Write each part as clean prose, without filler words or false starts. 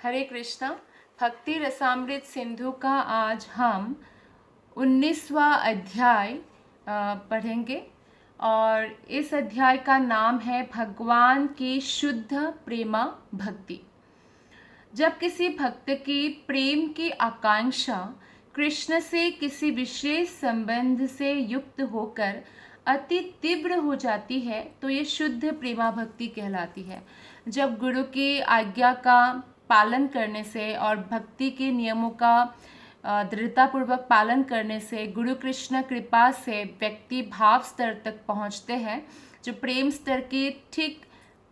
हरे कृष्णा। भक्ति रसामृत सिंधु का आज हम 19वां अध्याय पढ़ेंगे और इस अध्याय का नाम है भगवान की शुद्ध प्रेमा भक्ति। जब किसी भक्त की प्रेम की आकांक्षा कृष्ण से किसी विशेष संबंध से युक्त होकर अति तीव्र हो जाती है तो ये शुद्ध प्रेमा भक्ति कहलाती है। जब गुरु की आज्ञा का पालन करने से और भक्ति के नियमों का दृढ़तापूर्वक पालन करने से गुरु कृष्ण कृपा से व्यक्ति भाव स्तर तक पहुंचते हैं, जो प्रेम स्तर की ठीक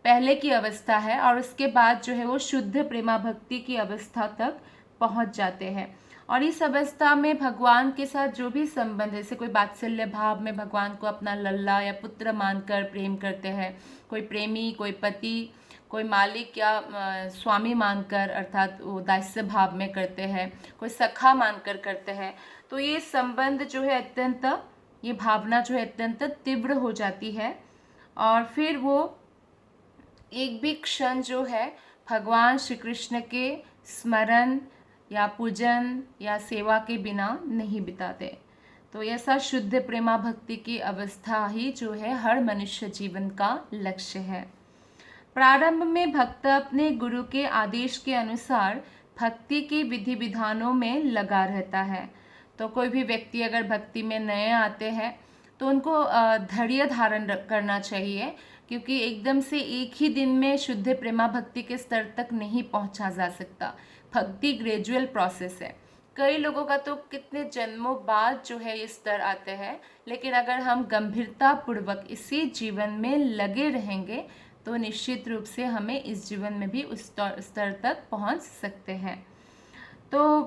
पहले की अवस्था है, और उसके बाद जो है वो शुद्ध प्रेमा भक्ति की अवस्था तक पहुंच जाते हैं। और इस अवस्था में भगवान के साथ जो भी संबंध है, जैसे कोई वात्सल्य भाव में भगवान को अपना लल्ला या पुत्र मानकर प्रेम करते हैं, कोई प्रेमी, कोई पति, कोई मालिक या स्वामी मानकर अर्थात वो दास्य भाव में करते हैं, कोई सखा मानकर करते हैं, तो ये संबंध जो है अत्यंत, ये भावना जो है अत्यंत तीव्र हो जाती है। और फिर वो एक भी क्षण जो है भगवान श्री कृष्ण के स्मरण या पूजन या सेवा के बिना नहीं बिताते। तो ऐसा शुद्ध प्रेमा भक्ति की अवस्था ही जो है हर मनुष्य जीवन का लक्ष्य है। प्रारंभ में भक्त अपने गुरु के आदेश के अनुसार भक्ति के विधि विधानों में लगा रहता है। तो कोई भी व्यक्ति अगर भक्ति में नए आते हैं तो उनको धैर्य धारण करना चाहिए, क्योंकि एकदम से एक ही दिन में शुद्ध प्रेमा भक्ति के स्तर तक नहीं पहुंचा जा सकता। भक्ति ग्रेजुअल प्रोसेस है। कई लोगों का तो कितने जन्मों बाद जो है ये स्तर आते हैं, लेकिन अगर हम गंभीरता पूर्वक इसी जीवन में लगे रहेंगे तो निश्चित रूप से हमें इस जीवन में भी उस स्तर तक पहुंच सकते हैं। तो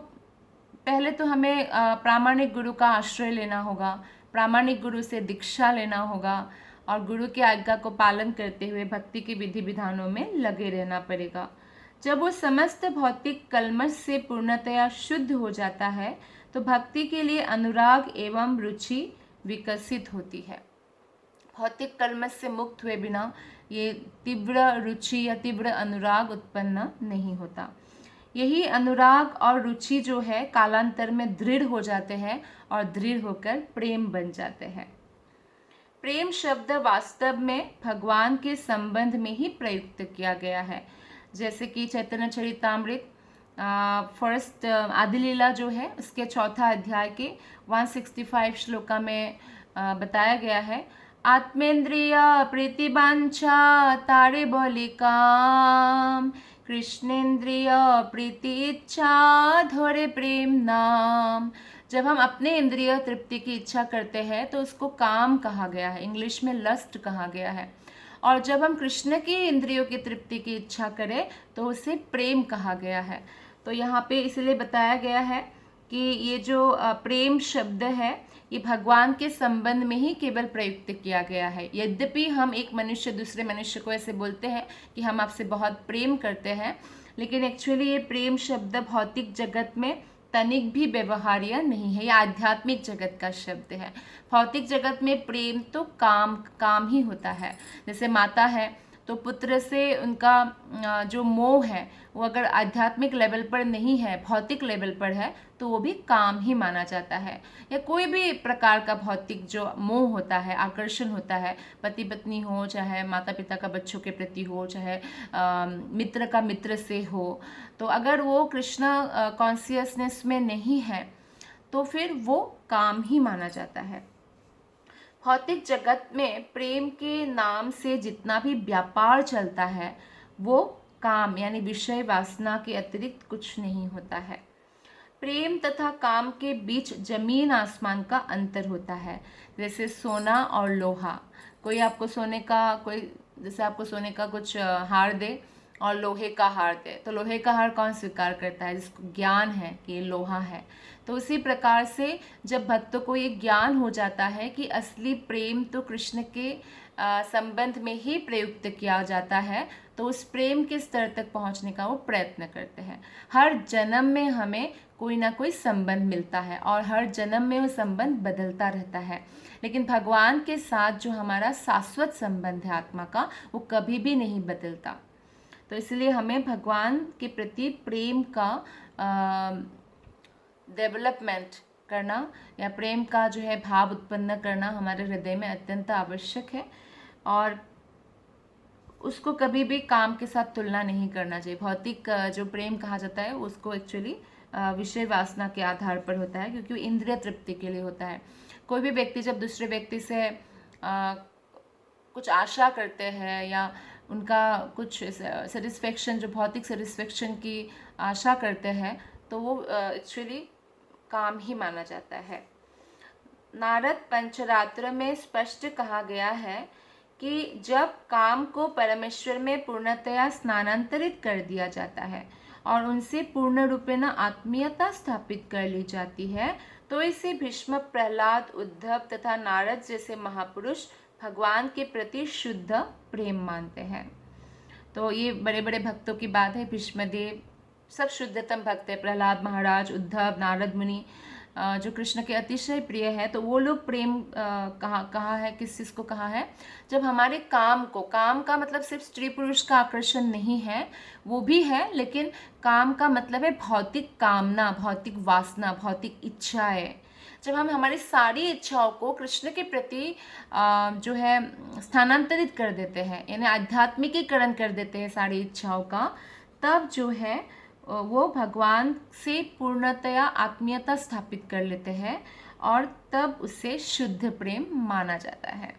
पहले तो हमें प्रामाणिक गुरु का आश्रय लेना होगा, प्रामाणिक गुरु से दीक्षा लेना होगा और गुरु की आज्ञा को पालन करते हुए भक्ति के विधि विधानों में लगे रहना पड़ेगा। जब वो समस्त भौतिक कल्मश से पूर्णतया शुद्ध हो जाता है तो भक्ति के लिए अनुराग एवं रुचि विकसित होती है। भौतिक कल्मश से मुक्त हुए बिना ये तीव्र रुचि या तीव्र अनुराग उत्पन्न नहीं होता। यही अनुराग और रुचि जो है कालांतर में दृढ़ हो जाते हैं और दृढ़ होकर प्रेम बन जाते हैं। प्रेम शब्द वास्तव में भगवान के संबंध में ही प्रयुक्त किया गया है, जैसे कि चैतन्य चरितामृत फर्स्ट आदि लीला जो है उसके चौथा अध्याय के 165 श्लोका में बताया गया है। आत्मेन्द्रिय प्रीतिवांछा तारे बलिकाम, कृष्णेन्द्रिय प्रीति इच्छा धोरे प्रेम नाम। जब हम अपने इंद्रिय तृप्ति की इच्छा करते हैं तो उसको काम कहा गया है, इंग्लिश में लस्ट कहा गया है। और जब हम कृष्ण की इंद्रियों की तृप्ति की इच्छा करें तो उसे प्रेम कहा गया है। तो यहाँ पे इसलिए बताया गया है कि ये जो प्रेम शब्द है ये भगवान के संबंध में ही केवल प्रयुक्त किया गया है। यद्यपि हम एक मनुष्य दूसरे मनुष्य को ऐसे बोलते हैं कि हम आपसे बहुत प्रेम करते हैं, लेकिन एक्चुअली ये प्रेम शब्द भौतिक जगत में तनिक भी व्यवहार्य नहीं है, ये आध्यात्मिक जगत का शब्द है। भौतिक जगत में प्रेम तो काम ही होता है। जैसे माता है तो पुत्र से उनका जो मोह है वो अगर आध्यात्मिक लेवल पर नहीं है, भौतिक लेवल पर है, तो वो भी काम ही माना जाता है। या कोई भी प्रकार का भौतिक जो मोह होता है, आकर्षण होता है, पति पत्नी हो, चाहे माता पिता का बच्चों के प्रति हो, चाहे मित्र का मित्र से हो, तो अगर वो कृष्णा कॉन्शियसनेस में नहीं है तो फिर वो काम ही माना जाता है। भौतिक जगत में प्रेम के नाम से जितना भी व्यापार चलता है वो काम यानी विषय वासना के अतिरिक्त कुछ नहीं होता है। प्रेम तथा काम के बीच जमीन आसमान का अंतर होता है। जैसे सोना और लोहा, कोई आपको सोने का जैसे आपको सोने का कुछ हार दे और लोहे का हार दे, तो लोहे का हार कौन स्वीकार करता है? जिसको ज्ञान है कि ये लोहा है। तो उसी प्रकार से जब भक्तों को ये ज्ञान हो जाता है कि असली प्रेम तो कृष्ण के संबंध में ही प्रयुक्त किया जाता है, तो उस प्रेम के स्तर तक पहुंचने का वो प्रयत्न करते हैं। हर जन्म में हमें कोई ना कोई संबंध मिलता है और हर जन्म में वो संबंध बदलता रहता है, लेकिन भगवान के साथ जो हमारा शाश्वत संबंध है आत्मा का, वो कभी भी नहीं बदलता। तो इसलिए हमें भगवान के प्रति प्रेम का डेवलपमेंट करना या प्रेम का जो है भाव उत्पन्न करना हमारे हृदय में अत्यंत आवश्यक है। और उसको कभी भी काम के साथ तुलना नहीं करना चाहिए। भौतिक जो प्रेम कहा जाता है उसको एक्चुअली विषय वासना के आधार पर होता है, क्योंकि इंद्रिय तृप्ति के लिए होता है। कोई भी व्यक्ति जब दूसरे व्यक्ति से कुछ आशा करते हैं या उनका कुछ सेटिस्फेक्शन, जो भौतिक सेटिस्फेक्शन की आशा करते हैं, तो वो एक्चुअली काम ही माना जाता है। नारद पंचरात्र में स्पष्ट कहा गया है कि जब काम को परमेश्वर में पूर्णतया स्थानांतरित कर दिया जाता है और उनसे पूर्ण रूपेण आत्मीयता स्थापित कर ली जाती है, तो इसे भीष्म, प्रहलाद, उद्धव तथा नारद जैसे महापुरुष भगवान के प्रति शुद्ध प्रेम मानते हैं। तो ये बड़े बड़े भक्तों की बात है। भीष्मदेव सब शुद्धतम भक्त है। प्रहलाद महाराज, उद्धव, नारद मुनि जो कृष्ण के अतिशय प्रिय है। तो वो लोग प्रेम कहा है, किस चीज़ को कहा है? जब हमारे काम को, काम का मतलब सिर्फ स्त्री पुरुष का आकर्षण नहीं है, वो भी है, लेकिन काम का मतलब है भौतिक कामना, भौतिक वासना, भौतिक इच्छाएं। जब हम हमारी सारी इच्छाओं को कृष्ण के प्रति जो है स्थानांतरित कर देते हैं, यानी आध्यात्मिकीकरण कर देते हैं सारी इच्छाओं का, तब जो है वो भगवान से पूर्णतया आत्मीयता स्थापित कर लेते हैं और तब उसे शुद्ध प्रेम माना जाता है।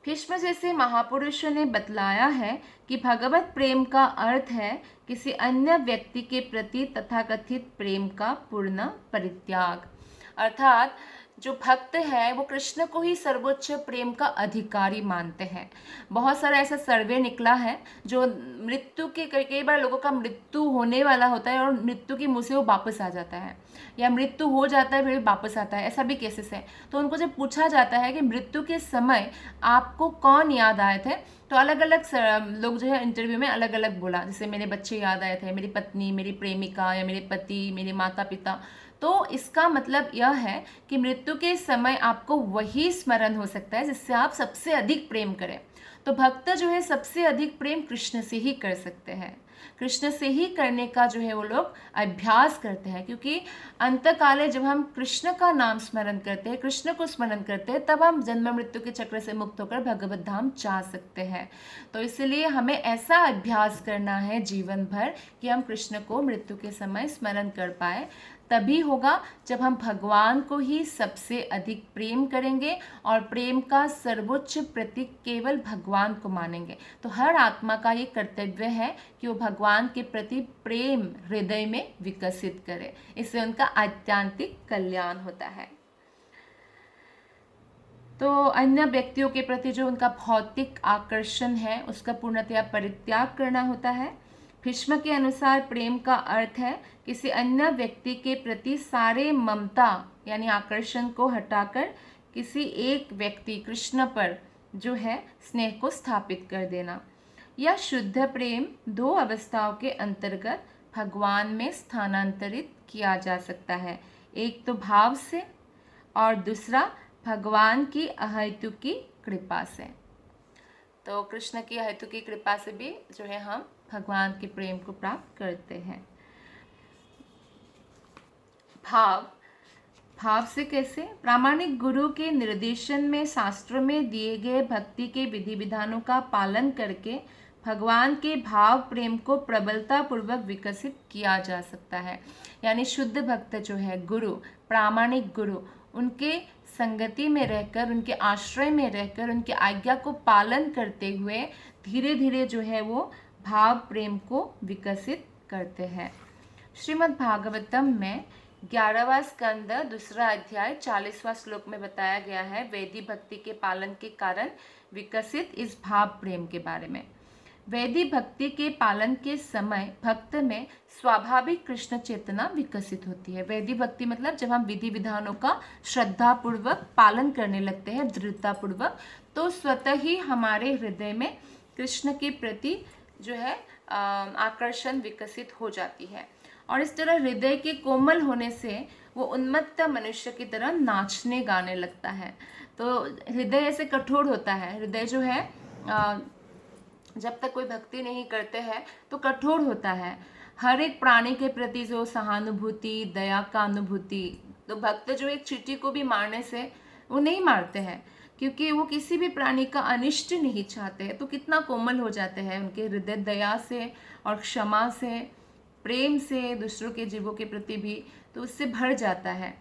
भीष्म जैसे महापुरुषों ने बतलाया है कि भगवत प्रेम का अर्थ है किसी अन्य व्यक्ति के प्रति तथाकथित प्रेम का पूर्ण परित्याग। अर्थात जो भक्त है वो कृष्ण को ही सर्वोच्च प्रेम का अधिकारी मानते हैं। बहुत सारा ऐसा सर्वे निकला है जो मृत्यु के, कई बार लोगों का मृत्यु होने वाला होता है और मृत्यु के मुंह से वो वापस आ जाता है, या मृत्यु हो जाता है फिर वापस आता है, ऐसा भी केसेस है। तो उनको जब पूछा जाता है कि मृत्यु के समय आपको कौन याद आए थे, तो अलग अलग लोग जो है इंटरव्यू में अलग अलग बोला। जैसे मेरे बच्चे याद आए थे, मेरी पत्नी, मेरी प्रेमिका, या मेरे पति, मेरे माता पिता। तो इसका मतलब यह है कि मृत्यु के समय आपको वही स्मरण हो सकता है जिससे आप सबसे अधिक प्रेम करें। तो भक्त जो है सबसे अधिक प्रेम कृष्ण से ही कर सकते हैं, कृष्ण से ही करने का जो है वो लोग अभ्यास करते हैं। क्योंकि अंतकाले जब हम कृष्ण का नाम स्मरण करते हैं, कृष्ण को स्मरण करते हैं, तब हम जन्म मृत्यु के चक्र से मुक्त होकर भगवत धाम जा सकते हैं। तो इसलिए हमें ऐसा अभ्यास करना है जीवन भर कि हम कृष्ण को मृत्यु के समय स्मरण कर पाए। तभी होगा जब हम भगवान को ही सबसे अधिक प्रेम करेंगे और प्रेम का सर्वोच्च प्रतीक केवल भगवान को मानेंगे। तो हर आत्मा का ये कर्तव्य है कि वो भगवान के प्रति प्रेम हृदय में विकसित करे, इससे उनका आत्यांतिक कल्याण होता है। तो अन्य व्यक्तियों के प्रति जो उनका भौतिक आकर्षण है उसका पूर्णतया परित्याग करना होता है। भीष्म के अनुसार प्रेम का अर्थ है किसी अन्य व्यक्ति के प्रति सारे ममता यानी आकर्षण को हटाकर किसी एक व्यक्ति कृष्ण पर जो है स्नेह को स्थापित कर देना। यह शुद्ध प्रेम दो अवस्थाओं के अंतर्गत भगवान में स्थानांतरित किया जा सकता है, एक तो भाव से और दूसरा भगवान की अहेतुकी कृपा से। तो कृष्ण की अहेतुकी कृपा से भी जो है हम भगवान के प्रेम को प्राप्त करते हैं। भाव से कैसे? प्रामाणिक गुरु के निर्देशन में शास्त्रों में दिए गए भक्ति के विधि विधानों का पालन करके भगवान के भाव प्रेम को प्रबलता पूर्वक विकसित किया जा सकता है। यानी शुद्ध भक्त जो है, गुरु, प्रामाणिक गुरु, उनके संगति में रहकर, उनके आश्रय में रहकर, उनकी आज्ञा को पालन करते हुए धीरे धीरे जो है वो भाव प्रेम को विकसित करते हैं। श्रीमद् भागवतम में 11वां स्कंद 2 अध्याय 40वां श्लोक में बताया गया है वैदी भक्ति के पालन के कारण विकसित इस भाव प्रेम के बारे में। वैदी भक्ति के पालन के समय भक्त में स्वाभाविक कृष्ण चेतना विकसित होती है। वैदी भक्ति मतलब जब हम विधि विधानों का श्रद्धा पूर्वक पालन करने लगते हैं, दृढ़ता पूर्वक, तो स्वतः ही हमारे हृदय में कृष्ण के प्रति जो है आकर्षण विकसित हो जाती है। और इस तरह हृदय के कोमल होने से वो उन्मत्त मनुष्य की तरह नाचने गाने लगता है। तो हृदय ऐसे कठोर होता है, हृदय जो है जब तक कोई भक्ति नहीं करते हैं तो कठोर होता है। हर एक प्राणी के प्रति जो सहानुभूति, दया का अनुभूति, तो भक्त जो एक चींटी को भी मारने से वो नहीं मारते हैं, क्योंकि वो किसी भी प्राणी का अनिष्ट नहीं चाहते हैं। तो कितना कोमल हो जाते हैं उनके हृदय, दया से और क्षमा से, प्रेम से दूसरों के जीवों के प्रति भी, तो उससे भर जाता है।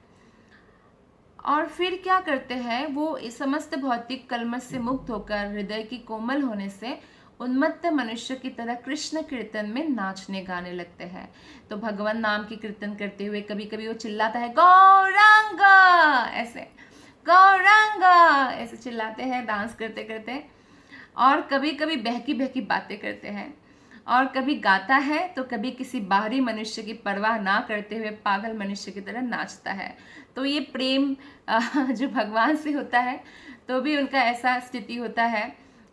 और फिर क्या करते हैं, वो इस समस्त भौतिक कलमश से मुक्त होकर हृदय की कोमल होने से उन्मत्त मनुष्य की तरह कृष्ण कीर्तन में नाचने गाने लगते हैं। तो भगवान नाम की कीर्तन करते हुए कभी कभी वो चिल्लाता है गौरांग, ऐसे गौरांग ऐसे चिल्लाते हैं डांस करते करते, और कभी कभी बहकी बहकी बातें करते हैं, और कभी गाता है तो कभी किसी बाहरी मनुष्य की परवाह ना करते हुए पागल मनुष्य की तरह नाचता है। तो ये प्रेम जो भगवान से होता है, तो भी उनका ऐसा स्थिति होता है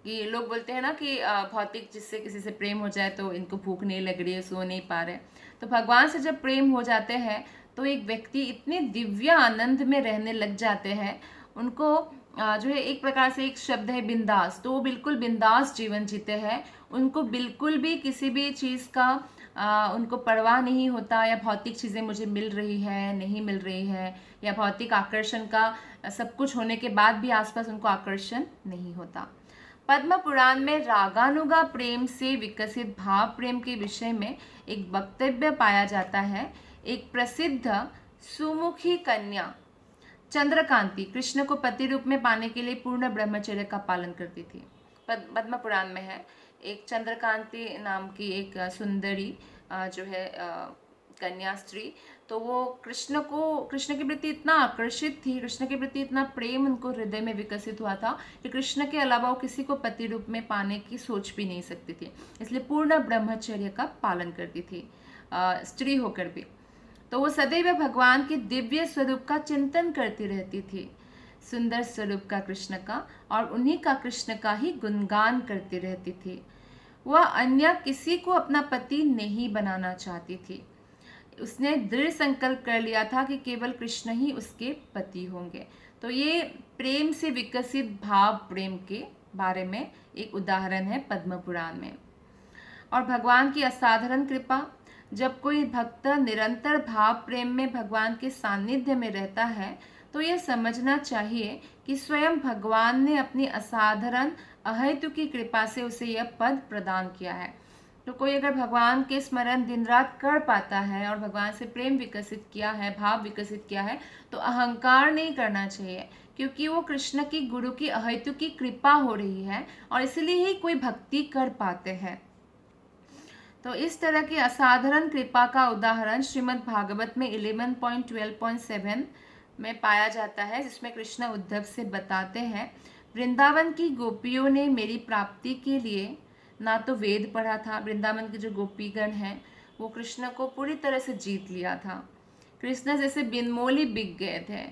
कि लोग बोलते हैं ना कि भौतिक जिससे किसी से प्रेम हो जाए तो इनको भूख नहीं लग रही है, सो नहीं पा रहे। तो भगवान से जब प्रेम हो जाते हैं तो एक व्यक्ति इतने दिव्य आनंद में रहने लग जाते हैं, उनको जो है एक प्रकार से एक शब्द है बिंदास, तो वो बिल्कुल बिंदास जीवन जीते हैं। उनको बिल्कुल भी किसी भी चीज़ का उनको परवाह नहीं होता, या भौतिक चीज़ें मुझे मिल रही है नहीं मिल रही है, या भौतिक आकर्षण का सब कुछ होने के बाद भी आसपास उनको आकर्षण नहीं होता। पद्म पुराण में रागानुगा प्रेम से विकसित भाव प्रेम के विषय में एक वक्तव्य पाया जाता है। एक प्रसिद्ध सुमुखी कन्या चंद्रकांति कृष्ण को पति रूप में पाने के लिए पूर्ण ब्रह्मचर्य का पालन करती थी। पद्म पुराण में है, एक चंद्रकांति नाम की एक सुंदरी जो है कन्या स्त्री, तो वो कृष्ण के प्रति इतना आकर्षित थी, कृष्ण के प्रति इतना प्रेम उनको हृदय में विकसित हुआ था कि कृष्ण के अलावा वो किसी को पति रूप में पाने की सोच भी नहीं सकती थी, इसलिए पूर्ण ब्रह्मचर्य का पालन करती थी स्त्री होकर भी। तो वो सदैव भगवान के दिव्य स्वरूप का चिंतन करती रहती थी, सुंदर स्वरूप का कृष्ण का, और उन्हीं का कृष्ण का ही गुणगान करती रहती थी। वह अन्य किसी को अपना पति नहीं बनाना चाहती थी। उसने दृढ़ संकल्प कर लिया था कि केवल कृष्ण ही उसके पति होंगे। तो ये प्रेम से विकसित भाव प्रेम के बारे में एक उदाहरण है पद्म पुराण में। और भगवान की असाधारण कृपा, जब कोई भक्त निरंतर भाव प्रेम में भगवान के सानिध्य में रहता है तो यह समझना चाहिए कि स्वयं भगवान ने अपनी असाधारण अहेतु की कृपा से उसे यह पद प्रदान किया है। तो कोई अगर भगवान के स्मरण दिन रात कर पाता है और भगवान से प्रेम विकसित किया है, भाव विकसित किया है, तो अहंकार नहीं करना चाहिए, क्योंकि वो कृष्ण की गुरु की अहेतु की कृपा हो रही है और इसलिए ही कोई भक्ति कर पाते हैं। तो इस तरह की असाधारण कृपा का उदाहरण श्रीमद् भागवत में 11.12.7 में पाया जाता है, जिसमें कृष्ण उद्धव से बताते हैं, वृंदावन की गोपियों ने मेरी प्राप्ति के लिए ना तो वेद पढ़ा था, वृंदावन के जो गोपीगण हैं वो कृष्ण को पूरी तरह से जीत लिया था, कृष्ण जैसे बिनमोली बिक गए थे।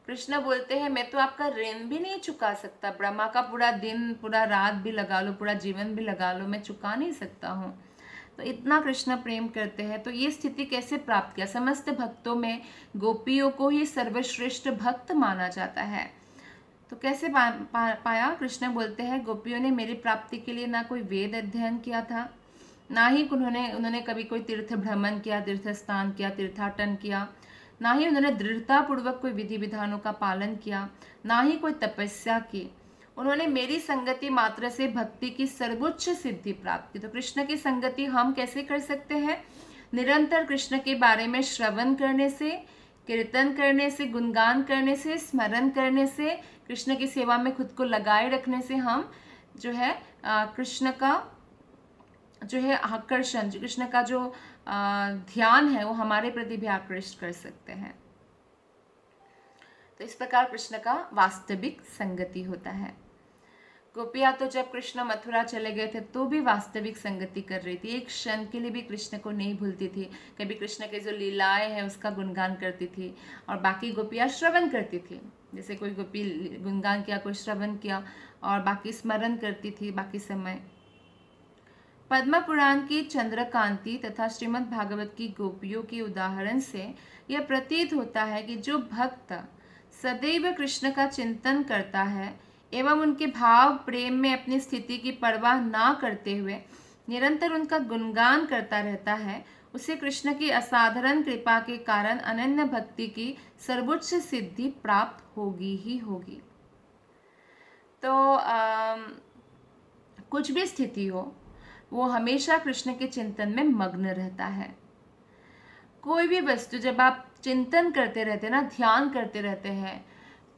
कृष्ण बोलते हैं मैं तो आपका ऋण भी नहीं चुका सकता, ब्रह्मा का पूरा दिन पूरा रात भी लगा लो, पूरा जीवन भी लगा लो, मैं चुका नहीं सकता हूँ। तो इतना कृष्ण प्रेम करते हैं। तो ये स्थिति कैसे प्राप्त किया? समस्त भक्तों में गोपियों को ही सर्वश्रेष्ठ भक्त माना जाता है। तो कैसे पाया? कृष्ण बोलते हैं गोपियों ने मेरी प्राप्ति के लिए ना कोई वेद अध्ययन किया था, ना ही उन्होंने कभी कोई तीर्थ भ्रमण किया, तीर्थ स्नान किया, तीर्थाटन किया, ना ही उन्होंने दृढ़ता पूर्वक कोई विधि विधानों का पालन किया, ना ही कोई तपस्या की। उन्होंने मेरी संगति मात्र से भक्ति की सर्वोच्च सिद्धि प्राप्त की। तो कृष्ण की संगति हम कैसे कर सकते हैं? निरंतर कृष्ण के बारे में श्रवण करने से, कीर्तन करने से, गुणगान करने से, स्मरण करने से, कृष्ण की सेवा में खुद को लगाए रखने से हम जो है कृष्ण का जो है आकर्षण, कृष्ण का जो ध्यान है वो हमारे प्रति भी आकर्षित कर सकते हैं। तो इस प्रकार कृष्ण का वास्तविक संगति होता है। गोपियाँ तो जब कृष्ण मथुरा चले गए थे तो भी वास्तविक संगति कर रही थी, एक क्षण के लिए भी कृष्ण को नहीं भूलती थी। कभी कृष्ण के जो लीलाएं हैं उसका गुणगान करती थी, और बाकी गोपियाँ श्रवण करती थी, जैसे कोई गोपी गुणगान किया, कोई श्रवण किया, और बाकी स्मरण करती थी बाकी समय। पद्म पुराण की चंद्रकांति तथा श्रीमद् भागवत की गोपियों के उदाहरण से यह प्रतीत होता है कि जो भक्त सदैव कृष्ण का चिंतन करता है, एवं उनके भाव प्रेम में अपनी स्थिति की परवाह ना करते हुए निरंतर उनका गुणगान करता रहता है, उसे कृष्ण की असाधारण कृपा के कारण अनन्य भक्ति की सर्वोच्च सिद्धि प्राप्त होगी ही होगी। तो कुछ भी स्थिति हो, वो हमेशा कृष्ण के चिंतन में मग्न रहता है। कोई भी वस्तु जब आप चिंतन करते रहते हैं ना, ध्यान करते रहते हैं,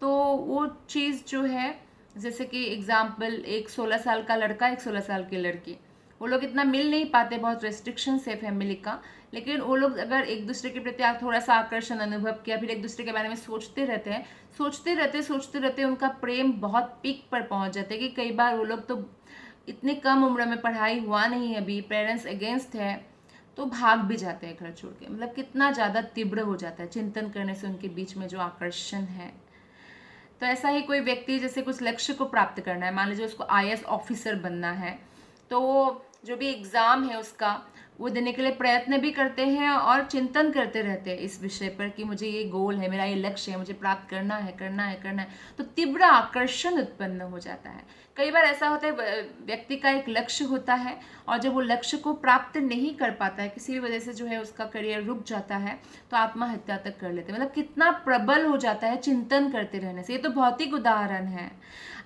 तो वो चीज़ जो है, जैसे कि एग्जाम्पल, एक 16 साल का लड़का, एक 16 साल की लड़की, वो लोग इतना मिल नहीं पाते, बहुत रेस्ट्रिक्शंस है फैमिली का, लेकिन वो लोग अगर एक दूसरे के प्रति थोड़ा सा आकर्षण अनुभव किया, फिर एक दूसरे के बारे में सोचते रहते हैं, सोचते रहते उनका प्रेम बहुत पीक पर पहुंच जाता है। कि कई बार वो लोग तो इतने कम उम्र में, पढ़ाई हुआ नहीं है अभी, पेरेंट्स अगेंस्ट है, तो भाग भी जाते हैं घर छोड़ के। मतलब कितना ज़्यादा तीव्र हो जाता है चिंतन करने से उनके बीच में जो आकर्षण है। तो ऐसा ही कोई व्यक्ति, जैसे कुछ लक्ष्य को प्राप्त करना है, मान लीजिए उसको आईएएस ऑफिसर बनना है, तो वो जो भी एग्ज़ाम है उसका, वो देने के लिए प्रयत्न भी करते हैं और चिंतन करते रहते हैं इस विषय पर कि मुझे ये गोल है, मेरा ये लक्ष्य है, मुझे प्राप्त करना है, करना है, करना है। तो तीव्र आकर्षण उत्पन्न हो जाता है। कई बार ऐसा होता है, व्यक्ति का एक लक्ष्य होता है और जब वो लक्ष्य को प्राप्त नहीं कर पाता है, किसी भी वजह से जो है उसका करियर रुक जाता है, तो आत्महत्या तक कर लेते हैं। मतलब कितना प्रबल हो जाता है चिंतन करते रहने से। ये तो भौतिक उदाहरण है।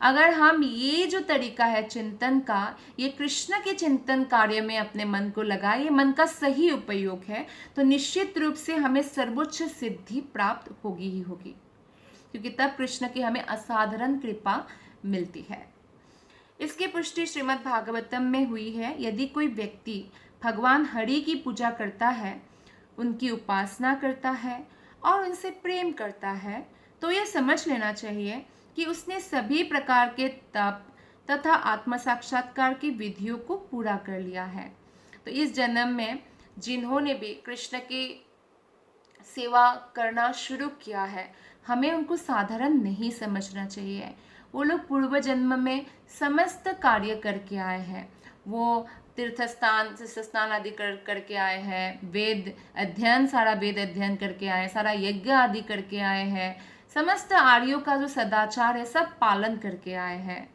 अगर हम ये जो तरीका है चिंतन का, ये कृष्ण के चिंतन कार्य में अपने मन को लगाए, ये मन का सही उपयोग है, तो निश्चित रूप से हमें सर्वोच्च सिद्धि प्राप्त होगी ही होगी, क्योंकि तब कृष्ण की हमें असाधारण कृपा मिलती है। इसकी पुष्टि श्रीमद् भागवतम में हुई है। यदि कोई व्यक्ति भगवान हरि की पूजा करता है, उनकी उपासना करता है और उनसे प्रेम करता है, तो यह समझ लेना चाहिए कि उसने सभी प्रकार के तप तथा आत्म साक्षात्कार की विधियों को पूरा कर लिया है। तो इस जन्म में जिन्होंने भी कृष्ण की सेवा करना शुरू किया है, हमें उनको साधारण नहीं समझना चाहिए। वो लोग पूर्व जन्म में समस्त कार्य करके आए हैं। वो तीर्थ स्नान आदि करके आए हैं, वेद अध्ययन, सारा वेद अध्ययन करके आए, सारा यज्ञ आदि करके आए हैं, समस्त आर्यों का जो सदाचार है सब पालन करके आए हैं।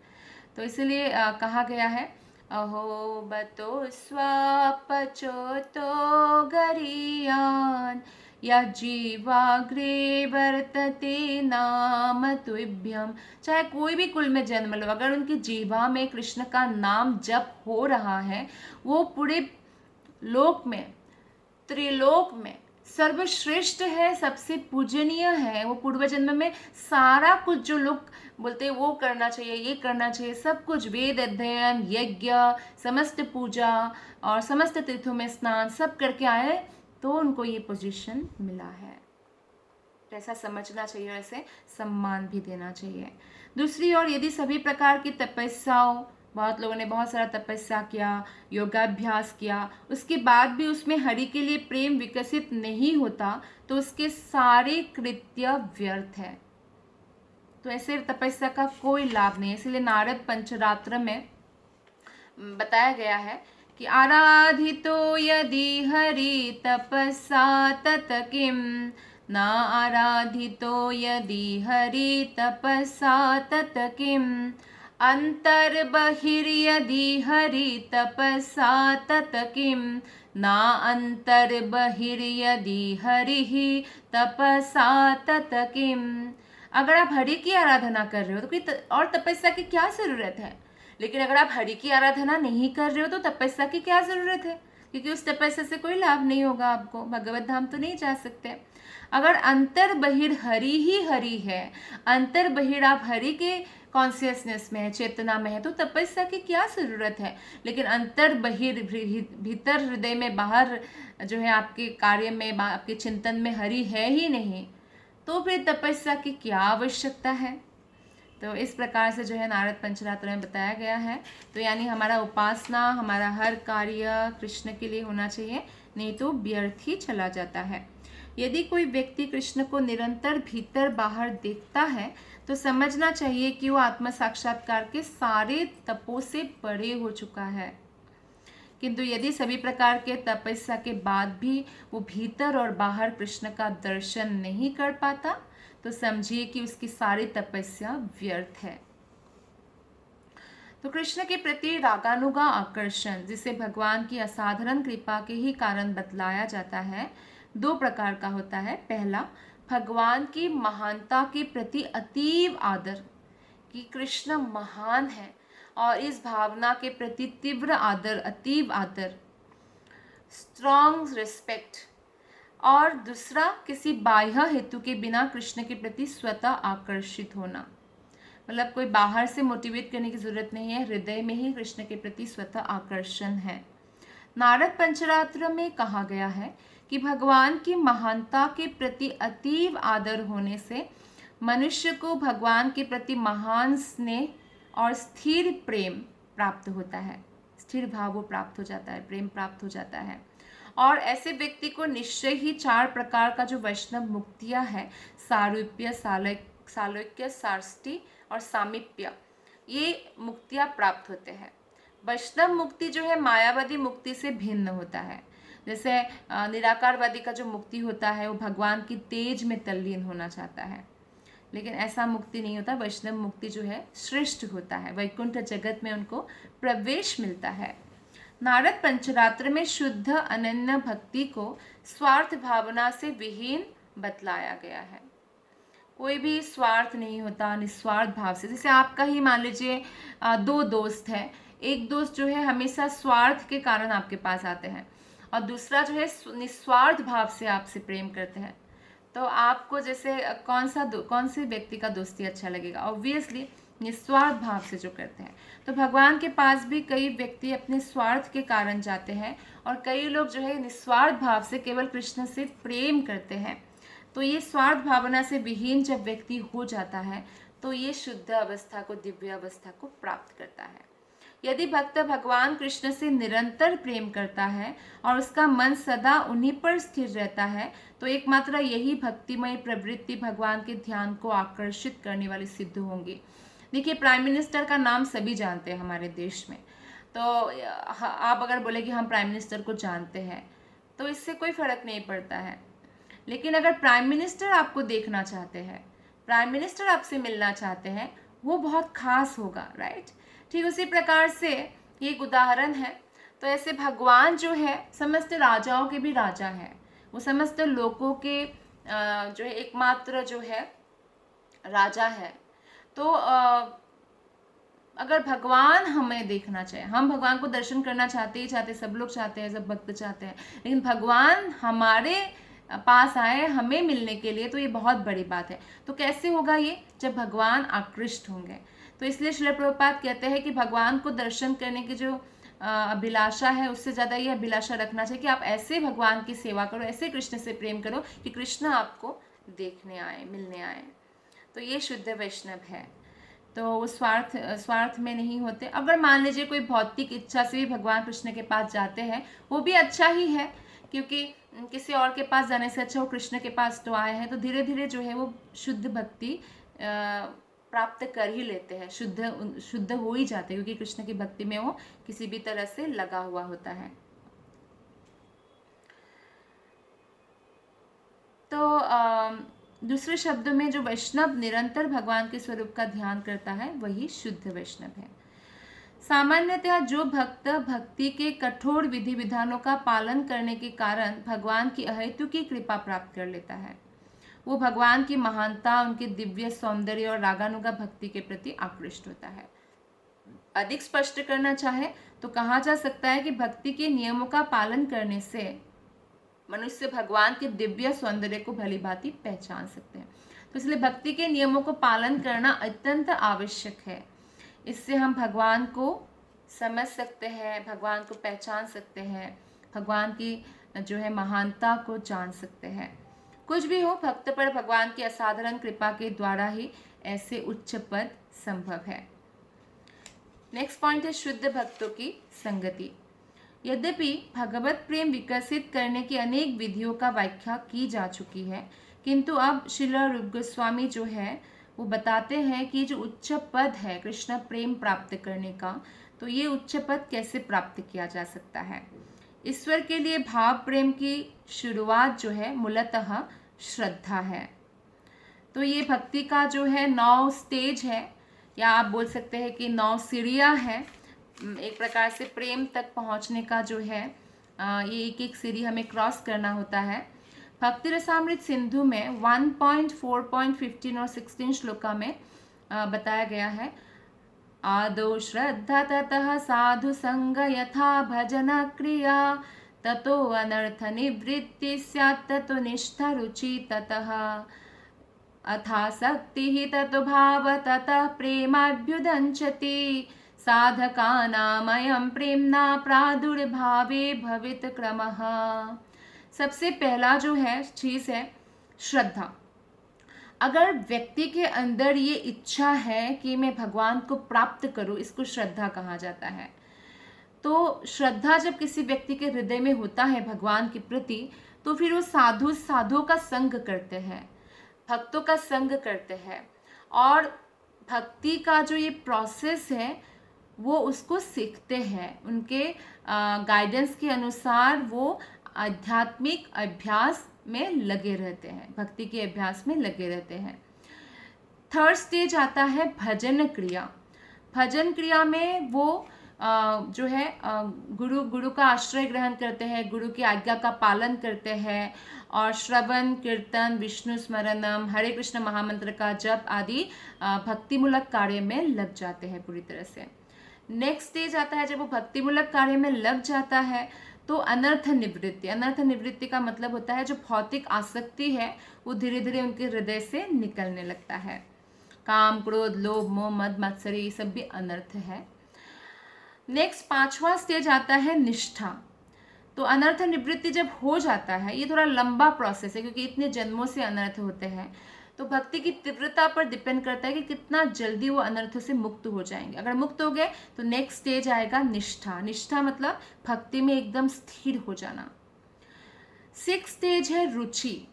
तो इसलिए कहा गया है, अहो बतो स्वापचो तो गरियान या जीवाग्रे वर्तते नाम तुभ्यम। चाहे कोई भी कुल में जन्म लो, अगर उनकी जीवा में कृष्ण का नाम जप हो रहा है, वो पूरे लोक में, त्रिलोक में सर्वश्रेष्ठ है, सबसे पूजनीय है। वो पूर्व जन्म में सारा कुछ जो लोग बोलते हैं वो करना चाहिए, ये करना चाहिए, सब कुछ, वेद अध्ययन, यज्ञ, समस्त पूजा और समस्त तीर्थों में स्नान सब करके आए, तो उनको ये पोजीशन मिला है। ऐसा समझना चाहिए, ऐसे सम्मान भी देना चाहिए। दूसरी ओर यदि सभी प्रकार की तपस्याओं, बहुत लोगों ने बहुत सारा तपस्या किया, योगाभ्यास किया, उसके बाद भी उसमें हरि के लिए प्रेम विकसित नहीं होता, तो उसके सारे कृत्य व्यर्थ है। तो ऐसे तपस्या का कोई लाभ नहीं है। इसलिए नारद पंचरात्र में बताया गया है कि आराधितो यदि हरि तपसा तत किम, न आराधितो यदि हरि तपसा तत किम, अंतर्बहिर्यदि हरि तपसा तत किम, ना अंतर्बहिर्यदि हरि तपसा तत किम। अगर आप हरि की आराधना कर रहे हो तो कोई और तपस्या की क्या जरूरत है। लेकिन अगर आप हरि की आराधना नहीं कर रहे हो तो तपस्या की क्या जरूरत है, क्योंकि उस तपस्या से कोई लाभ नहीं होगा आपको, भगवत धाम तो नहीं जा सकते। अगर अंतर बहिर हरि ही हरि है, अंतर बहिर आप हरि के कॉन्शियसनेस में है, चेतना में है, तो तपस्या की क्या जरूरत है। लेकिन अंतर बहिर, भीतर हृदय में, बाहर जो है आपके कार्य में, आपके चिंतन में हरि है ही नहीं, तो फिर तपस्या की क्या आवश्यकता है। तो इस प्रकार से जो है नारद पंचरात्र में बताया गया है। तो यानी हमारा उपासना, हमारा हर कार्य कृष्ण के लिए होना चाहिए, नहीं तो व्यर्थ ही चला जाता है। यदि कोई व्यक्ति कृष्ण को निरंतर भीतर बाहर देखता है, तो समझना चाहिए कि वो आत्म साक्षात्कार के सारे तपों से परे हो चुका है। किंतु यदि सभी प्रकार के तपस्या के बाद भी वो भीतर और बाहर कृष्ण का दर्शन नहीं कर पाता, तो समझिए कि उसकी सारी तपस्या व्यर्थ है। तो कृष्ण के प्रति रागानुगा आकर्षण, जिसे भगवान की असाधारण कृपा के ही कारण बतलाया जाता है, दो प्रकार का होता है। पहला, भगवान की महानता के प्रति अतीव आदर, कि कृष्ण महान है, और इस भावना के प्रति तीव्र आदर, अतीव आदर, स्ट्रॉन्ग रिस्पेक्ट। और दूसरा, किसी बाह्य हेतु के बिना कृष्ण के प्रति स्वतः आकर्षित होना, मतलब कोई बाहर से मोटिवेट करने की जरूरत नहीं है, हृदय में ही कृष्ण के प्रति स्वतः आकर्षण है। नारद पंचरात्र में कहा गया है कि भगवान की महानता के प्रति अतीव आदर होने से मनुष्य को भगवान के प्रति महान स्नेह और स्थिर प्रेम प्राप्त होता है। स्थिर भाव वो प्राप्त हो जाता है, प्रेम प्राप्त हो जाता है। और ऐसे व्यक्ति को निश्चय ही 4 प्रकार का जो वैष्णव मुक्तियाँ है, सारूप्य, सालोक्य, साष्टी और सामीप्य, ये मुक्तियाँ प्राप्त होते हैं। वैष्णव मुक्ति जो है मायावादी मुक्ति से भिन्न होता है। जैसे निराकारवादी का जो मुक्ति होता है वो भगवान की तेज में तल्लीन होना चाहता है, लेकिन ऐसा मुक्ति नहीं होता। वैष्णव मुक्ति जो है श्रेष्ठ होता है, वैकुंठ जगत में उनको प्रवेश मिलता है। नारद पंचरात्र में शुद्ध अनन्य भक्ति को स्वार्थ भावना से विहीन बतलाया गया है। कोई भी स्वार्थ नहीं होता, निस्वार्थ भाव से। जैसे आपका ही मान लीजिए 2 दोस्त हैं, एक दोस्त जो है हमेशा स्वार्थ के कारण आपके पास आते हैं और दूसरा जो है निस्वार्थ भाव से आपसे प्रेम करते हैं, तो आपको जैसे कौन से व्यक्ति का दोस्ती अच्छा लगेगा? ऑब्वियसली निस्वार्थ भाव से जो करते हैं। तो भगवान के पास भी कई व्यक्ति अपने स्वार्थ के कारण जाते हैं और कई लोग जो है निस्वार्थ भाव से केवल कृष्ण से प्रेम करते हैं। तो ये स्वार्थ भावना से विहीन जब व्यक्ति हो जाता है तो ये शुद्ध अवस्था को, दिव्य अवस्था को प्राप्त करता है। यदि भक्त भगवान कृष्ण से निरंतर प्रेम करता है और उसका मन सदा उन्हीं पर स्थिर रहता है, तो एकमात्र यही भक्तिमय प्रवृत्ति भगवान के ध्यान को आकर्षित करने वाली सिद्ध होंगी। देखिए, प्राइम मिनिस्टर का नाम सभी जानते हैं हमारे देश में, तो आप अगर बोले कि हम प्राइम मिनिस्टर को जानते हैं तो इससे कोई फर्क नहीं पड़ता है। लेकिन अगर प्राइम मिनिस्टर आपको देखना चाहते हैं, प्राइम मिनिस्टर आपसे मिलना चाहते हैं, वो बहुत खास होगा, राइट? ठीक उसी प्रकार से ये एक उदाहरण है। तो ऐसे भगवान जो है समस्त राजाओं के भी राजा हैं, वो समस्त लोगों के जो है एकमात्र जो है राजा है। तो अगर भगवान हमें देखना चाहे, हम भगवान को दर्शन करना चाहते ही चाहते, सब लोग चाहते हैं, सब भक्त चाहते हैं, लेकिन भगवान हमारे पास आए हमें मिलने के लिए, तो ये बहुत बड़ी बात है। तो कैसे होगा ये? जब भगवान आकृष्ट होंगे। तो इसलिए श्रील प्रभुपाद कहते हैं कि भगवान को दर्शन करने की जो अभिलाषा है, उससे ज़्यादा ये अभिलाषा रखना चाहिए कि आप ऐसे भगवान की सेवा करो, ऐसे कृष्ण से प्रेम करो कि कृष्ण आपको देखने आए, मिलने आए। तो ये शुद्ध वैष्णव है। तो वो स्वार्थ में नहीं होते। अगर मान लीजिए कोई भौतिक इच्छा से भी भगवान कृष्ण के पास जाते हैं, वो भी अच्छा ही है, क्योंकि किसी और के पास जाने से अच्छा वो कृष्ण के पास तो आए हैं, तो धीरे धीरे जो है वो शुद्ध भक्ति प्राप्त कर ही लेते हैं, शुद्ध हो ही जाते हैं, क्योंकि कृष्ण की भक्ति में वो किसी भी तरह से लगा हुआ होता है। तो दूसरे शब्दों में जो वैष्णव निरंतर भगवान के स्वरूप का ध्यान करता है वही शुद्ध वैष्णव है। सामान्यतः जो भक्त भक्ति के कठोर विधि विधानों का पालन करने के कारण भगवान की अहेतुकी कृपा प्राप्त कर लेता है, वो भगवान की महानता, उनके दिव्य सौंदर्य और रागानुगा भक्ति के प्रति आकृष्ट होता है। अधिक स्पष्ट करना चाहे तो कहा जा सकता है कि भक्ति के नियमों का पालन करने से मनुष्य भगवान के दिव्य सौंदर्य को भली भांति पहचान सकते हैं। तो इसलिए भक्ति के नियमों को पालन करना अत्यंत आवश्यक है। इससे हम भगवान को समझ सकते हैं, भगवान को पहचान सकते हैं, भगवान की जो है महानता को जान सकते हैं। कुछ भी हो, भक्त पर भगवान की असाधारण कृपा के द्वारा ही ऐसे उच्च पद संभव है। नेक्स्ट पॉइंट है शुद्ध भक्तों की संगति। यद्यपि भगवत प्रेम विकसित करने की अनेक विधियों का व्याख्या की जा चुकी है, किंतु अब श्रील रूप गोस्वामी जो है वो बताते हैं कि जो उच्च पद है कृष्ण प्रेम प्राप्त करने का, तो ये उच्च पद कैसे प्राप्त किया जा सकता है। ईश्वर के लिए भाव प्रेम की शुरुआत जो है मूलतः श्रद्धा है। तो ये भक्ति का जो है 9 स्टेज है, या आप बोल सकते हैं कि 9 सीढ़ियाँ हैं एक प्रकार से प्रेम तक पहुँचने का जो है। ये एक एक सीढ़ी हमें क्रॉस करना होता है। भक्ति रसामृत सिंधु में 1.4.15 और 16 श्लोका में बताया गया है। आदौ श्रद्धा ततः साधु संग यथा भजन क्रिया ततो अनर्थ निवृत्ति स्यात् ततो निष्ठा रुचि ततः अथासक्तिः ततो भाव ततः प्रेमाभ्युदञ्चति साधकानामयं प्रेम्णा प्रादुर्भावे भवित क्रमः। सबसे पहला जो है चीज़ है श्रद्धा। अगर व्यक्ति के अंदर ये इच्छा है कि मैं भगवान को प्राप्त करूं, इसको श्रद्धा कहा जाता है। तो श्रद्धा जब किसी व्यक्ति के हृदय में होता है भगवान के प्रति, तो फिर वो साधुओं का संग करते हैं, भक्तों का संग करते हैं, और भक्ति का जो ये प्रोसेस है वो उसको सीखते हैं। उनके गाइडेंस के अनुसार वो आध्यात्मिक अभ्यास में लगे रहते हैं, भक्ति के अभ्यास में लगे रहते हैं। थर्ड स्टेज आता है भजन क्रिया। भजन क्रिया में वो जो है गुरु का आश्रय ग्रहण करते हैं, गुरु की आज्ञा का पालन करते हैं, और श्रवण कीर्तन, विष्णु स्मरणम, हरे कृष्ण महामंत्र का जप आदि भक्तिमूलक कार्य में लग जाते हैं पूरी तरह से। नेक्स्ट स्टेज आता है जब वो भक्तिमूलक कार्य में लग जाता है तो अनर्थ निवृत्ति। अनर्थ निवृत्ति का मतलब होता है जो भौतिक आसक्ति है वो धीरे धीरे उनके हृदय से निकलने लगता है। काम, क्रोध, लोभ, मोह, मद, मत्सरी, ये सब भी अनर्थ है। नेक्स्ट 5वां स्टेज आता है निष्ठा। तो अनर्थ निवृत्ति जब हो जाता है, ये थोड़ा लंबा प्रोसेस है क्योंकि इतने जन्मों से अनर्थ होते हैं, तो भक्ति की तीव्रता पर डिपेंड करता है कि कितना जल्दी वो अनर्थों से मुक्त हो जाएंगे। अगर मुक्त हो गए तो नेक्स्ट स्टेज आएगा निष्ठा। निष्ठा मतलब भक्ति में एकदम स्थिर हो जाना। 6th स्टेज है रुचि।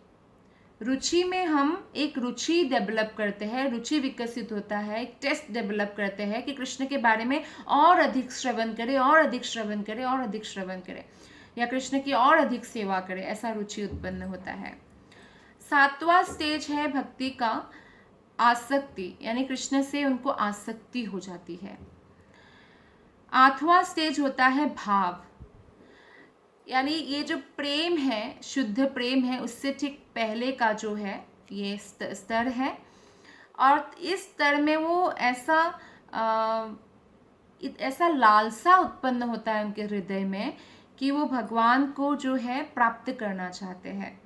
रुचि में हम एक रुचि डेवलप करते हैं, रुचि विकसित होता है, एक टेस्ट डेवलप करते हैं कि कृष्ण के बारे में और अधिक श्रवण करें, और अधिक श्रवण करें, और अधिक श्रवण करें, या कृष्ण की और अधिक सेवा करें, ऐसा रुचि उत्पन्न होता है। 7वां स्टेज है भक्ति का आसक्ति, यानी कृष्ण से उनको आसक्ति हो जाती है। 8वां स्टेज होता है भाव, यानी ये जो प्रेम है, शुद्ध प्रेम है, उससे ठीक पहले का जो है ये स्तर है, और इस स्तर में वो ऐसा लालसा उत्पन्न होता है उनके हृदय में कि वो भगवान को जो है प्राप्त करना चाहते हैं,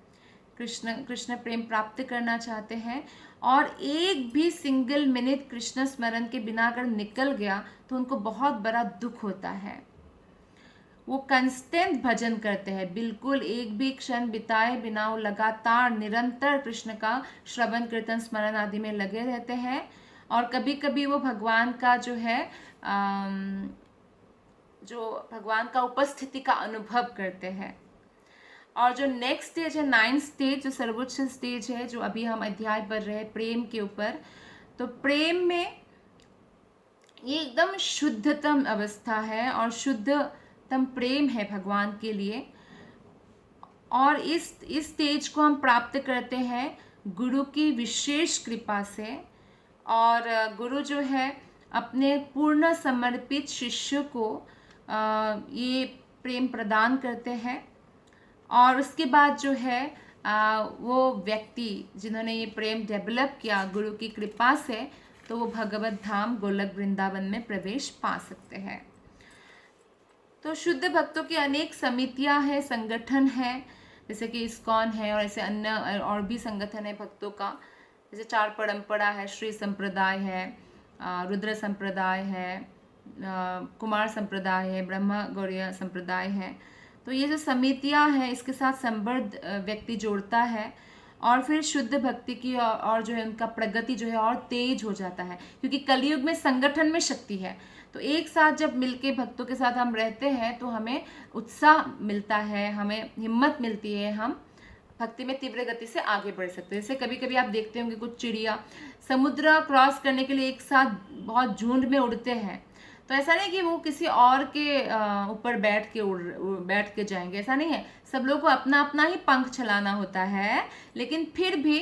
कृष्ण प्रेम प्राप्त करना चाहते हैं। और एक भी सिंगल मिनट कृष्ण स्मरण के बिना अगर निकल गया तो उनको बहुत बड़ा दुख होता है। वो कंस्टेंट भजन करते हैं, बिल्कुल एक भी क्षण बिताए बिना वो लगातार निरंतर कृष्ण का श्रवण कीर्तन स्मरण आदि में लगे रहते हैं। और कभी कभी वो भगवान का जो है जो भगवान का उपस्थिति का अनुभव करते हैं। और जो नेक्स्ट स्टेज है 9th स्टेज, जो सर्वोच्च स्टेज है, जो अभी हम अध्याय पढ़ रहे हैं प्रेम के ऊपर, तो प्रेम में ये एकदम शुद्धतम अवस्था है और शुद्धतम प्रेम है भगवान के लिए। और इस स्टेज को हम प्राप्त करते हैं गुरु की विशेष कृपा से। और गुरु जो है अपने पूर्ण समर्पित शिष्य को ये प्रेम प्रदान करते हैं। और उसके बाद जो है वो व्यक्ति जिन्होंने ये प्रेम डेवलप किया गुरु की कृपा से, तो वो भगवत धाम गोलक वृंदावन में प्रवेश पा सकते हैं। तो शुद्ध भक्तों की अनेक समितियां हैं, संगठन हैं, जैसे कि इस्कॉन है और ऐसे अन्य और भी संगठन है भक्तों का, जैसे 4 परंपरा है, श्री संप्रदाय है, रुद्र संप्रदाय है, कुमार संप्रदाय है, ब्रह्म गौड़ीय संप्रदाय है। तो ये जो समितियां हैं इसके साथ संबद्ध व्यक्ति जोड़ता है और फिर शुद्ध भक्ति की और जो है उनका प्रगति जो है और तेज हो जाता है, क्योंकि कलयुग में संगठन में शक्ति है। तो एक साथ जब मिलके भक्तों के साथ हम रहते हैं तो हमें उत्साह मिलता है, हमें हिम्मत मिलती है, हम भक्ति में तीव्र गति से आगे बढ़ सकते हैं। जैसे कभी कभी आप देखते होंगे कुछ चिड़िया समुद्र क्रॉस करने के लिए एक साथ बहुत झुंड में उड़ते हैं, तो ऐसा नहीं कि वो किसी और के ऊपर बैठ के जाएंगे, ऐसा नहीं है। सब लोगों को अपना अपना ही पंख चलाना होता है, लेकिन फिर भी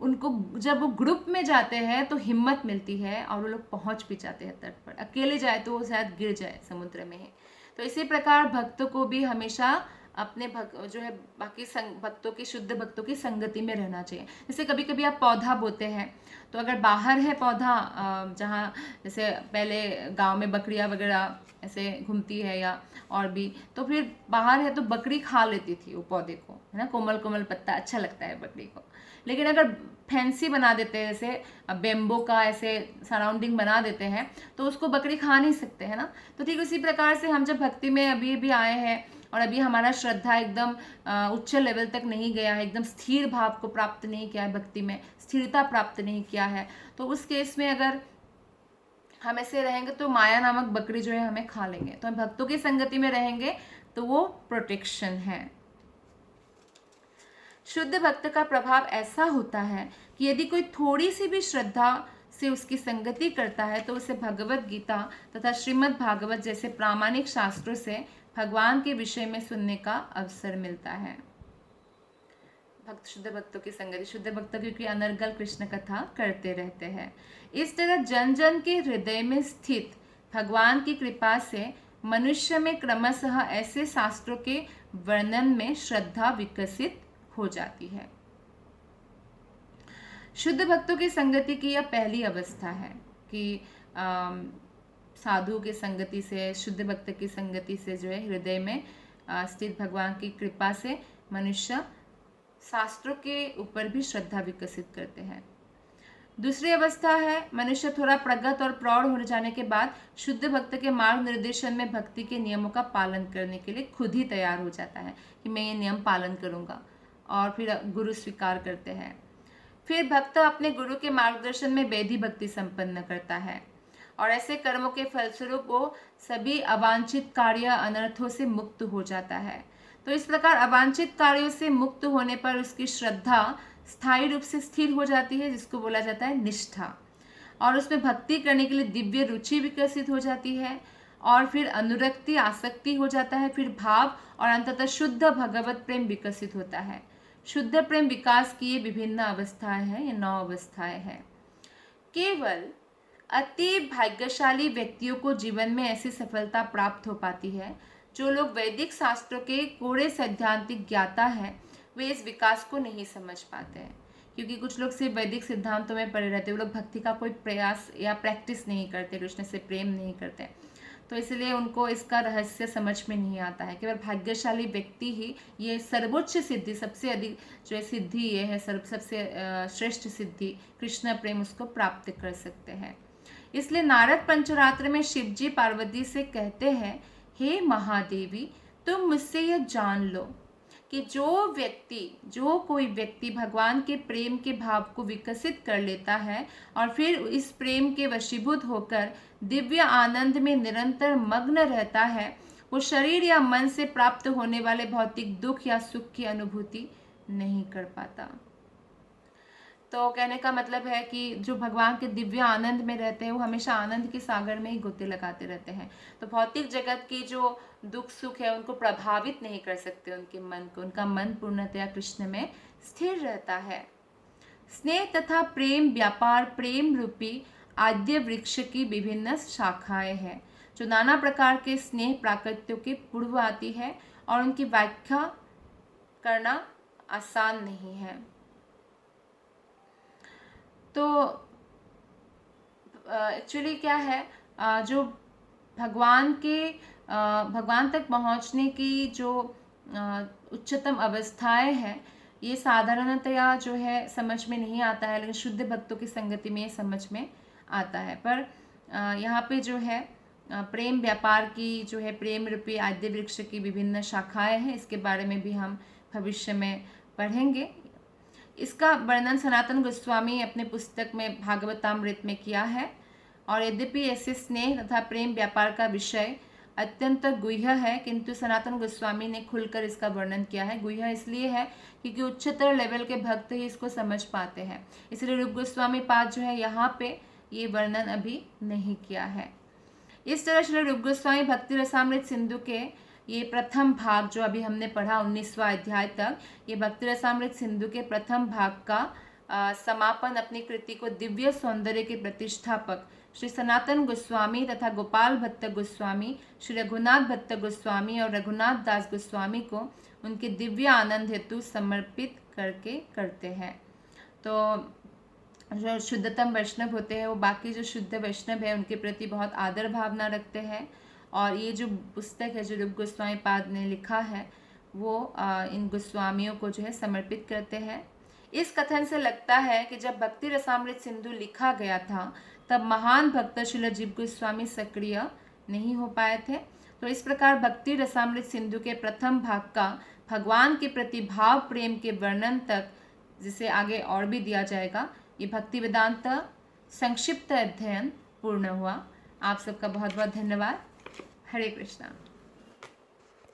उनको जब वो ग्रुप में जाते हैं तो हिम्मत मिलती है और वो लोग पहुंच भी जाते हैं तट पर। अकेले जाए तो वो शायद गिर जाए समुद्र में ही। तो इसी प्रकार भक्तों को भी हमेशा अपने जो है बाकी भक्तों की, शुद्ध भक्तों की संगति में रहना चाहिए। जैसे कभी कभी आप पौधा बोते हैं, तो अगर बाहर है पौधा, जहाँ जैसे पहले गांव में बकरियां वगैरह ऐसे घूमती है या और भी, तो फिर बाहर है तो बकरी खा लेती थी वो पौधे को, है ना, कोमल कोमल पत्ता अच्छा लगता है बकरी को। लेकिन अगर फैंसी बना देते हैं, जैसे बेम्बो का ऐसे सराउंडिंग बना देते हैं, तो उसको बकरी खा नहीं सकते, है ना। तो ठीक उसी प्रकार से हम जब भक्ति में अभी भी आए हैं और अभी हमारा श्रद्धा एकदम उच्च लेवल तक नहीं गया है, एकदम स्थिर भाव को प्राप्त नहीं किया है, भक्ति में स्थिरता प्राप्त नहीं किया है, तो उस केस में अगर हम ऐसे रहेंगे तो माया नामक बकरी जो है हमें खा लेंगे। तो हम भक्तों की संगति में रहेंगे तो वो प्रोटेक्शन है। शुद्ध भक्त का प्रभाव ऐसा होता है कि यदि कोई थोड़ी सी भी श्रद्धा से उसकी संगति करता है तो उसे भगवत गीता तथा श्रीमद् भागवत जैसे प्रामाणिक शास्त्रों से भगवान के विषय में सुनने का अवसर मिलता है। भक्त, शुद्ध भक्तों की संगति, शुद्ध भक्त क्योंकि अनर्गल कृष्ण कथा करते रहते हैं। इस तरह जन जन के हृदय में स्थित भगवान की कृपा से मनुष्य में क्रमशः ऐसे शास्त्रों के वर्णन में श्रद्धा विकसित हो जाती है। शुद्ध भक्तों की संगति की यह पहली अवस्था है कि साधु की संगति से, शुद्ध भक्त की संगति से जो है हृदय में स्थित भगवान की कृपा से मनुष्य शास्त्रों के ऊपर भी श्रद्धा विकसित करते हैं। दूसरी अवस्था है मनुष्य थोड़ा प्रगत और प्रौढ़ हो जाने के बाद शुद्ध भक्त के मार्ग निर्देशन में भक्ति के नियमों का पालन करने के लिए खुद ही तैयार हो जाता है कि मैं ये नियम पालन करूंगा, और फिर गुरु स्वीकार करते हैं। फिर भक्त अपने गुरु के मार्गदर्शन में वैधि भक्ति संपन्न करता है और ऐसे कर्मों के फलस्वरूप वो सभी अवांछित कार्य अनर्थों से मुक्त हो जाता है। तो इस प्रकार अवांछित कार्यों से मुक्त होने पर उसकी श्रद्धा स्थायी रूप से स्थिर हो जाती है, जिसको बोला जाता है निष्ठा, और उसमें भक्ति करने के लिए दिव्य रुचि विकसित हो जाती है, और फिर अनुरक्ति, आसक्ति हो जाता है, फिर भाव और अंततः शुद्ध भगवत प्रेम विकसित होता है। शुद्ध प्रेम विकास की ये विभिन्न अवस्थाएं हैं, ये 9 अवस्थाएं हैं। केवल अति भाग्यशाली व्यक्तियों को जीवन में ऐसी सफलता प्राप्त हो पाती है। जो लोग वैदिक शास्त्रों के कोरे सैद्धांतिक ज्ञाता हैं, वे इस विकास को नहीं समझ पाते हैं, क्योंकि कुछ लोग सिर्फ वैदिक सिद्धांतों में पड़े रहते हैं, वो लोग भक्ति का कोई प्रयास या प्रैक्टिस नहीं करते, कृष्ण से प्रेम नहीं करते, तो इसलिए उनको इसका रहस्य समझ में नहीं आता है। केवल भाग्यशाली व्यक्ति ही ये सर्वोच्च सिद्धि, सबसे अधिक जो है सिद्धि ये है, सबसे श्रेष्ठ सिद्धि कृष्ण प्रेम, उसको प्राप्त कर सकते हैं। इसलिए नारद पंचरात्र में शिव जी पार्वती से कहते हैं, हे महादेवी, तुम मुझसे यह जान लो कि जो कोई व्यक्ति भगवान के प्रेम के भाव को विकसित कर लेता है और फिर इस प्रेम के वशीभूत होकर दिव्य आनंद में निरंतर मग्न रहता है, वो शरीर या मन से प्राप्त होने वाले भौतिक दुख या सुख की अनुभूति नहीं कर पाता। तो कहने का मतलब है कि जो भगवान के दिव्य आनंद में रहते हैं वो हमेशा आनंद के सागर में ही गोते लगाते रहते हैं, तो भौतिक जगत की जो दुख सुख है उनको प्रभावित नहीं कर सकते उनके मन को, उनका मन पूर्णतया कृष्ण में स्थिर रहता है। स्नेह तथा प्रेम व्यापार प्रेम रूपी आद्य वृक्ष की विभिन्न शाखाएं हैं, जो नाना प्रकार के स्नेह प्राकृत्यों के पूर्व आती है और उनकी व्याख्या करना आसान नहीं है। तो एक्चुअली क्या है, जो भगवान तक पहुंचने की जो उच्चतम अवस्थाएं हैं, ये साधारणतया जो है समझ में नहीं आता है, लेकिन शुद्ध भक्तों की संगति में ये समझ में आता है। पर यहाँ पे जो है प्रेम व्यापार की जो है प्रेम रूपी आद्य वृक्ष की विभिन्न शाखाएं हैं, इसके बारे में भी हम भविष्य में पढ़ेंगे। इसका वर्णन सनातन गोस्वामी अपने पुस्तक में भागवतामृत में किया है, और यद्यपि ऐसे स्नेह तथा प्रेम व्यापार का विषय अत्यंत गुह्य है, किंतु सनातन गोस्वामी ने खुलकर इसका वर्णन किया है। गुह्य इसलिए है क्योंकि उच्चतर लेवल के भक्त ही इसको समझ पाते हैं, इसलिए रूप गोस्वामी पाद जो है यहाँ पे ये वर्णन अभी नहीं किया है। इस तरह श्री रूप गोस्वामी भक्ति रसामृत सिंधु के ये प्रथम भाग जो अभी हमने पढ़ा 19वां अध्याय तक, ये भक्ति रसामृत सिंधु के प्रथम भाग का समापन अपनी कृति को दिव्य सौंदर्य के प्रतिष्ठापक श्री सनातन गोस्वामी तथा गोपाल भट्ट गोस्वामी, श्री रघुनाथ भट्ट गोस्वामी और रघुनाथ दास गोस्वामी को उनके दिव्य आनंद हेतु समर्पित करके करते हैं। तो जो शुद्धतम वैष्णव होते हैं वो बाकी जो शुद्ध वैष्णव है उनके प्रति बहुत आदर भावना रखते हैं। और ये जो पुस्तक है जो रूप गोस्वामी पाद ने लिखा है वो इन गोस्वामियों को जो है समर्पित करते हैं। इस कथन से लगता है कि जब भक्ति रसामृत सिंधु लिखा गया था तब महान भक्त श्रील जीव गोस्वामी सक्रिय नहीं हो पाए थे। तो इस प्रकार भक्ति रसामृत सिंधु के प्रथम भाग का भगवान के प्रति भाव प्रेम के वर्णन तक, जिसे आगे और भी दिया जाएगा, ये भक्ति वेदांत संक्षिप्त अध्ययन पूर्ण हुआ। आप सबका बहुत बहुत धन्यवाद। हरे कृष्णा।